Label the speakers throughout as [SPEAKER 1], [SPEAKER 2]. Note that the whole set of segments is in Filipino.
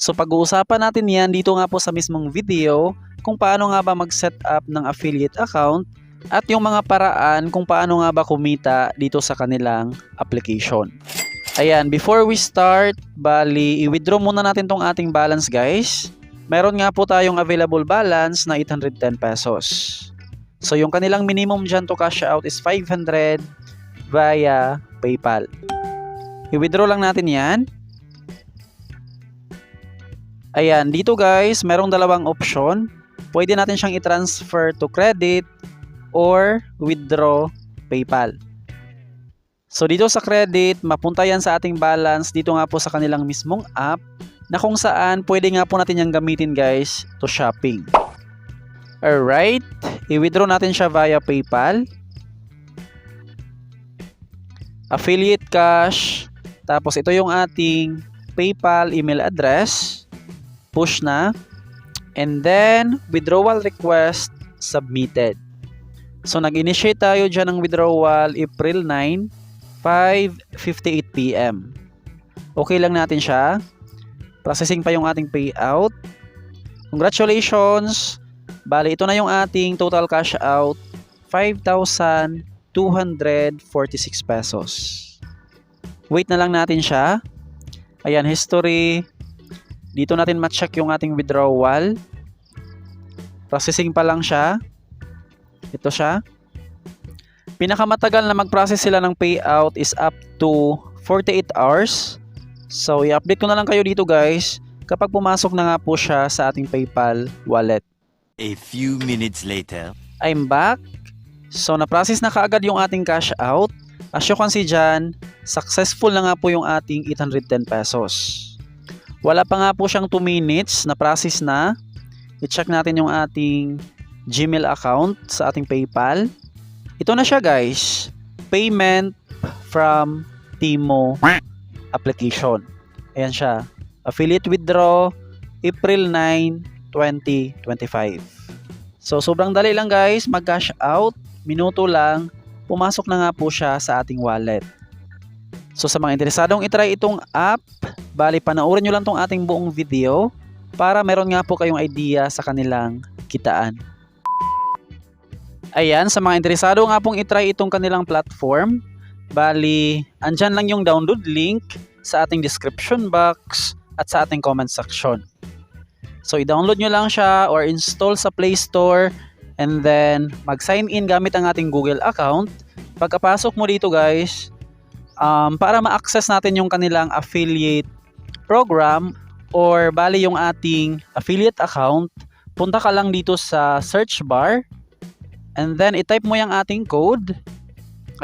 [SPEAKER 1] So pag-uusapan natin yan dito nga po sa mismong video kung paano nga ba mag-set up ng affiliate account at yung mga paraan kung paano nga ba kumita dito sa kanilang application. Ayan, before we start, bali i-withdraw muna natin tong ating balance guys. Meron nga po tayong available balance na 810 pesos. So yung kanilang minimum dyan to cash out is 500 via PayPal. I-withdraw lang natin yan. Ayan, dito guys, merong dalawang option. Pwede natin siyang i-transfer to credit or withdraw PayPal. So dito sa credit, mapunta yan sa ating balance dito nga po sa kanilang mismong app na kung saan pwede nga po natin yung gamitin guys to shopping. Alright, i-withdraw natin siya via PayPal. Affiliate cash. Tapos ito yung ating PayPal email address. Push na, and then withdrawal request submitted. So nag-initiate tayo dyan ng withdrawal April 9, 5:58 PM. Okay lang natin siya. Processing pa yung ating payout. Congratulations! Bali ito na yung ating total cash out, 5,246 pesos. Wait na lang natin siya. Ayan, history. Dito natin ma-check yung ating withdrawal. Processing pa lang siya. Ito siya. Pinakamatagal na mag-process sila ng payout is up to 48 hours. So, i-update ko na lang kayo dito guys kapag pumasok na nga po siya sa ating PayPal wallet.
[SPEAKER 2] A few minutes later.
[SPEAKER 1] I'm back. So, na-process na kaagad yung ating cash out. As you can see dyan, successful na nga po yung ating 810 pesos. Wala pa nga po siyang 2 minutes na process na. I-check natin yung ating Gmail account sa ating PayPal. Ito na siya guys. Payment from Timo application. Ayan siya. Affiliate withdraw April 9, 2025. So sobrang dali lang guys mag-cash out. Minuto lang. Pumasok na nga po siya sa ating wallet. So sa mga interesadong itry itong app, bali panoorin nyo lang tong ating buong video para meron nga po kayong idea sa kanilang kitaan. Ayan, sa mga interesado nga pong itry itong kanilang platform, bali andyan lang yung download link sa ating description box at sa ating comment section. So i-download nyo lang siya or install sa Play Store and then mag-sign in gamit ang ating Google account. Pagkapasok mo dito guys, para ma-access natin yung kanilang affiliate program or bali yung ating affiliate account, punta ka lang dito sa search bar and then i-type mo yung ating code.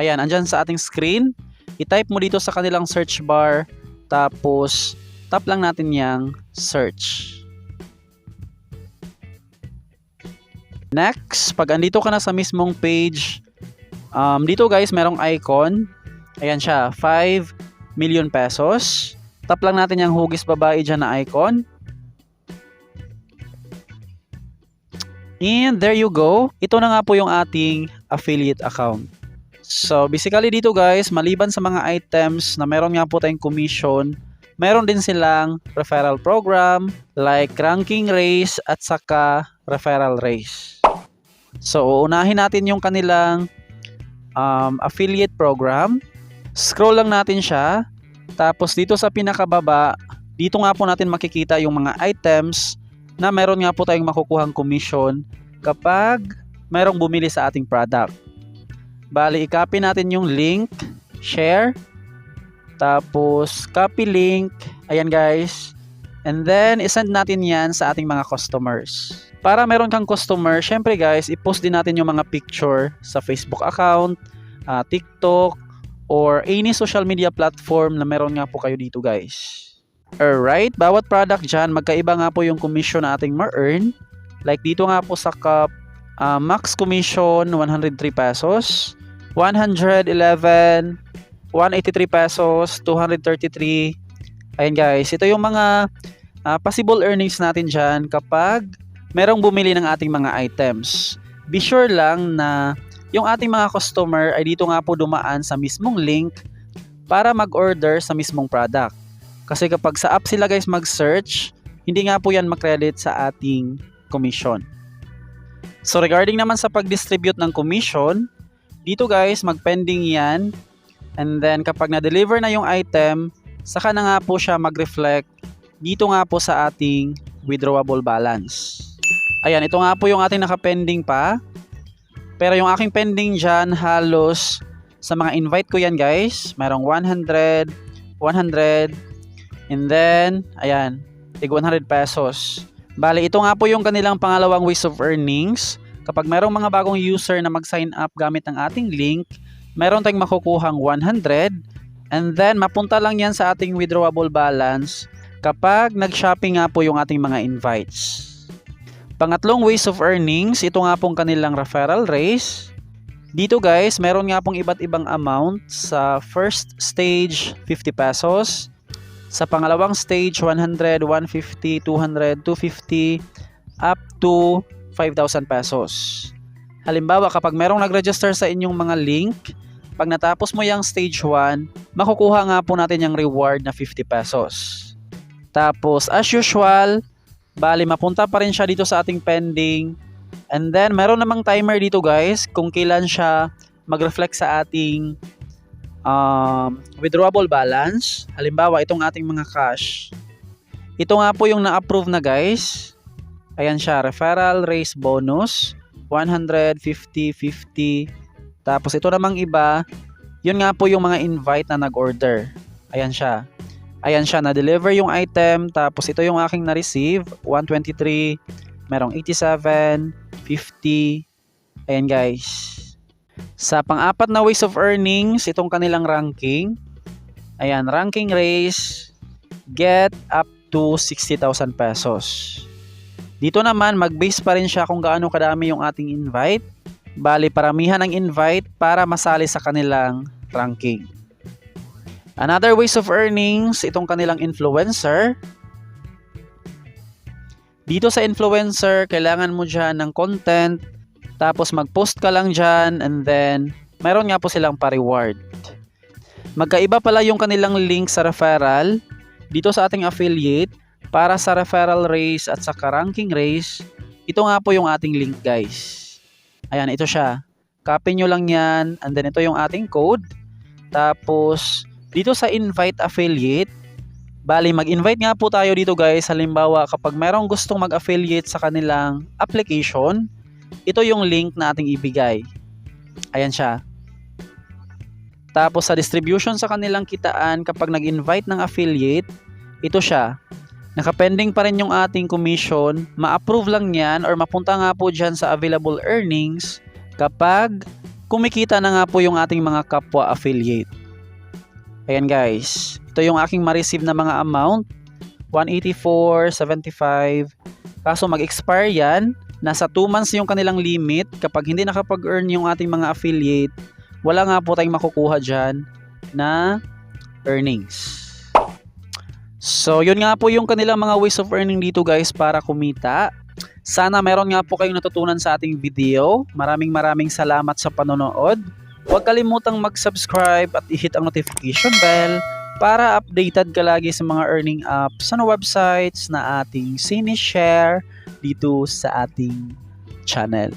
[SPEAKER 1] Ayan, andyan sa ating screen. I-type mo dito sa kanilang search bar tapos tap lang natin yung search. Next, pag andito ka na sa mismong page, dito guys merong icon. Ayan siya, 5 million pesos. Tap lang natin yung hugis babae dyan na icon. And there you go. Ito na nga po yung ating affiliate account. So basically dito guys, maliban sa mga items na meron nga po tayong commission, meron din silang referral program like ranking race at saka referral race. So uunahin natin yung kanilang affiliate program. Scroll lang natin siya. Tapos dito sa pinakababa, dito nga po natin makikita yung mga items na meron nga po tayong makukuhang commission kapag mayroong bumili sa ating product. Bali, i-copy natin yung link, share, tapos copy link, ayan guys. And then, isend natin yan sa ating mga customers. Para meron kang customer, syempre guys, i-post din natin yung mga picture sa Facebook account, TikTok, or any social media platform na meron nga po kayo dito guys. Alright, bawat product dyan, magkaiba nga po yung commission na ating ma-earn. Like dito nga po sa cup, max commission 103 pesos, 111, 183 pesos, 233. Ayan guys, ito yung mga possible earnings natin dyan kapag merong bumili ng ating mga items. Be sure lang na yung ating mga customer ay dito nga po dumaan sa mismong link para mag-order sa mismong product. Kasi kapag sa app sila guys mag-search, hindi nga po yan makredit sa ating commission. So regarding naman sa pag-distribute ng commission, dito guys, mag-pending yan. And then kapag na-deliver na yung item, saka na nga po siya mag-reflect dito nga po sa ating withdrawable balance. Ayan, ito nga po yung ating naka-pending pa. Pero yung aking pending dyan, halos sa mga invite ko yan guys, merong 100, 100, and then, ayan, tig 100 pesos. Bali, ito nga po yung kanilang pangalawang ways of earnings. Kapag merong mga bagong user na mag-sign up gamit ang ating link, meron tayong makukuhang 100, and then mapunta lang yan sa ating withdrawable balance kapag nag-shopping nga po yung ating mga invites. Pangatlong ways of earnings, ito nga pong kanilang referral raise. Dito guys, meron nga pong iba't ibang amount. Sa first stage, 50 pesos. Sa pangalawang stage, 100, 150, 200, 250, up to 5,000 pesos. Halimbawa, kapag merong nag-register sa inyong mga link, pag natapos mo yung stage 1, makukuha nga po natin yung reward na 50 pesos. Tapos, as usual, bali mapunta pa rin siya dito sa ating pending. And then, meron namang timer dito guys kung kailan siya mag-reflect sa ating withdrawable balance. Halimbawa, itong ating mga cash. Ito nga po yung na-approve na guys. Ayan siya, referral raise bonus, 100, 50, 50. Tapos ito namang iba, yun nga po yung mga invite na nag-order. Ayan siya. Ayan siya, na-deliver yung item. Tapos ito yung aking na-receive, 123, merong 87, 50. Ayan guys. Sa pang-apat na ways of earnings, itong kanilang ranking. Ayan, ranking raise, get up to 60,000 pesos. Dito naman, mag-base pa rin siya kung gaano kadami yung ating invite. Bali, paramihan ng invite para masali sa kanilang ranking. Another ways of earnings, itong kanilang influencer. Dito sa influencer, kailangan mo dyan ng content. Tapos mag-post ka lang dyan and then meron nga po silang pa-reward. Magkaiba pala yung kanilang link sa referral dito sa ating affiliate para sa referral raise at sa ranking raise. Ito nga po yung ating link guys. Ayan, ito siya. Copy nyo lang yan and then ito yung ating code. Tapos dito sa invite affiliate, bali mag-invite nga po tayo dito guys. Halimbawa kapag merong gustong mag-affiliate sa kanilang application, ito yung link na ating ibigay. Ayan siya. Tapos sa distribution sa kanilang kitaan, kapag nag-invite ng affiliate, ito siya. Nakapending pa rin yung ating commission. Ma-approve lang yan or mapunta nga po dyan sa available earnings kapag kumikita na nga po yung ating mga kapwa affiliate. Ayan guys. Ito yung aking ma-receive na mga amount. 184, 75. Kaso mag-expire yan. Nasa 2 months yung kanilang limit. Kapag hindi nakapag-earn yung ating mga affiliate, wala nga po tayong makukuha dyan na earnings. So, yun nga po yung kanilang mga ways of earning dito guys para kumita. Sana meron nga po kayong natutunan sa ating video. Maraming salamat sa panonood. Huwag kalimutang mag-subscribe at i-hit ang notification bell para updated ka lagi sa mga earning apps sa websites na ating sinishare dito sa ating channel.